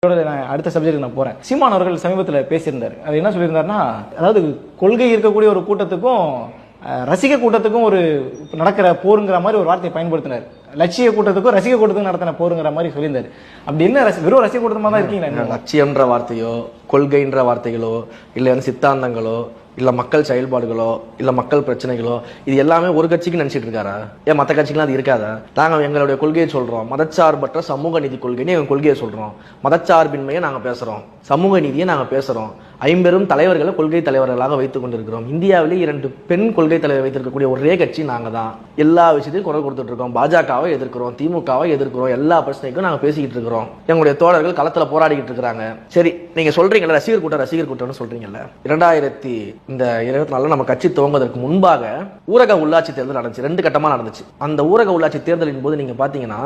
நான் அடுத்த சப்ஜெக்ட் நான் போறேன். சீமான் அவர்கள் சமீபத்தில் பேசியிருந்தார். அது என்ன சொல்லியிருந்தாருன்னா, அதாவது கொள்கை இருக்கக்கூடிய ஒரு கூட்டத்துக்கும் ரசிக கூட்டத்துக்கும் ஒரு நடக்கிற போருங்கிற மாதிரி ஒரு வார்த்தையை பயன்படுத்தினார். லட்சிய கூட்டத்துக்கும் ரசிக கூட்டத்துக்கும் நடத்தின போருங்கிற மாதிரி சொல்லியிருந்தாரு. அப்படி என்ன வெறும் ரசிக கூட்டமா தான் இருக்கீங்களா? லட்சியம்ன்ற வார்த்தையோ கொள்கைன்ற வார்த்தைகளோ இல்ல சித்தாந்தங்களோ இல்ல மக்கள் செயல்பாடுகளோ இல்ல மக்கள் பிரச்சனைகளோ இது எல்லாமே ஒரு கட்சிக்கு நினைச்சிட்டு இருக்காரா? ஏன் மற்ற கட்சிக்கெல்லாம் அது இருக்காதா? நாங்க எங்களுடைய கொள்கையை சொல்றோம், மதச்சார்பற்ற சமூக நீதி கொள்கைன்னு எங்க கொள்கையை சொல்றோம். மதச்சார்பின்மையை நாங்க பேசுறோம், சமூக நீதியை நாங்க பேசுறோம். 50 தலைவர்களை கொள்கை தலைவர்களாக வைத்துக் கொண்டிருக்கிறோம். இந்தியாவிலே 2 பெண் கொள்கை தலைவர் வைத்திருக்கக்கூடிய ஒரே கட்சி நாங்க தான். எல்லா விஷயத்தையும் குரல் கொடுத்துட்டு இருக்கோம். பாஜகவை எதிர்க்கிறோம், திமுகவை எதிர்க்கிறோம், எல்லா பிரச்சனைக்கும் நாங்க பேசிக்கிட்டு இருக்கிறோம். எங்களுடைய தோழர்கள் களத்துல போராடிக்கிட்டு இருக்கிறாங்க. சரி, நீங்க சொல்றீங்கல்ல ரசிகர் கூட்டம்னு சொல்றீங்கல்ல. 2024 நம்ம கட்சி துவங்குவதற்கு முன்பாக ஊரக உள்ளாட்சி தேர்தல் நடந்துச்சு. 2 கட்டமா நடந்துச்சு. அந்த ஊரக உள்ளாட்சி தேர்தலின் போது நீங்க பாத்தீங்கன்னா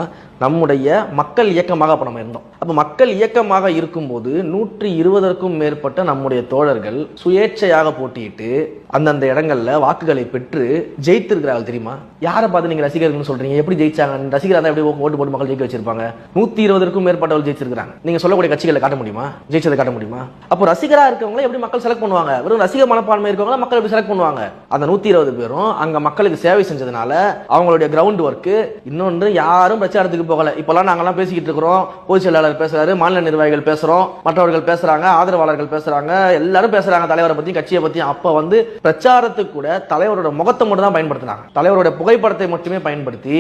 நம்முடைய மக்கள் இயக்கமாக நம்ம இருந்தோம். அப்ப மக்கள் இயக்கமாக இருக்கும்போது 120க்கும் மேற்பட்ட நம்முடைய தோழர்கள் சுயேட்சையாக போட்டியிட்டு அந்தந்த இடங்கள்ல வாக்குகளை பெற்று ஜெயித்திருக்கிறார்கள். தெரியுமா? யாரை பார்த்து நீங்க ரசிகர்கள் சொல்றீங்க? எப்படி ஜெயிச்சாங்க? ரசிகர் தான் எப்படி ஓட்டு போட்டு மக்கள் ஜெயிக்க வச்சிருப்பாங்க? 120க்கும் மேற்பட்டவர்கள் ஜெயிச்சிருக்காங்க. நீங்க சொல்லக்கூடிய கட்சிகளை காட்ட முடியுமா? ஜெயிச்சதை காட்ட முடியுமா? அப்போ ரசிகரா இருக்கவங்க எப்படி மக்கள் செலக்ட் பண்ணுவாங்க? வெறும் ரசிக மனப்பான்மை இருக்கவங்க மக்கள் எப்படி செலக்ட் பண்ணுவாங்க? அந்த 120 பேரும் அங்க மக்களுக்கு சேவை செஞ்சதுனால அவங்களுடைய கிரவுண்ட் ஒர்க். இன்னொன்று, யாரும் பிரச்சாரத்துக்கு போகல. இப்பெல்லாம் நாங்கெல்லாம் பேசிக்கிட்டு இருக்கிறோம், பொதுச் செயலாளர் பேசுறாரு, மாநில நிர்வாகிகள் பேசுறோம், மற்றவர்கள் பேசுறாங்க, ஆதரவாளர்கள் பேசுறாங்க, எல்லாரும் பேசுறாங்க தலைவரை பத்தி கட்சியை பத்தி. அப்ப பிரச்சாரத்துக்கு கூட தலைவரோட முகத்தை மட்டும் தான் பயன்படுத்தினாங்க. தலைவரோட புகைப்படத்தை மட்டுமே பயன்படுத்தி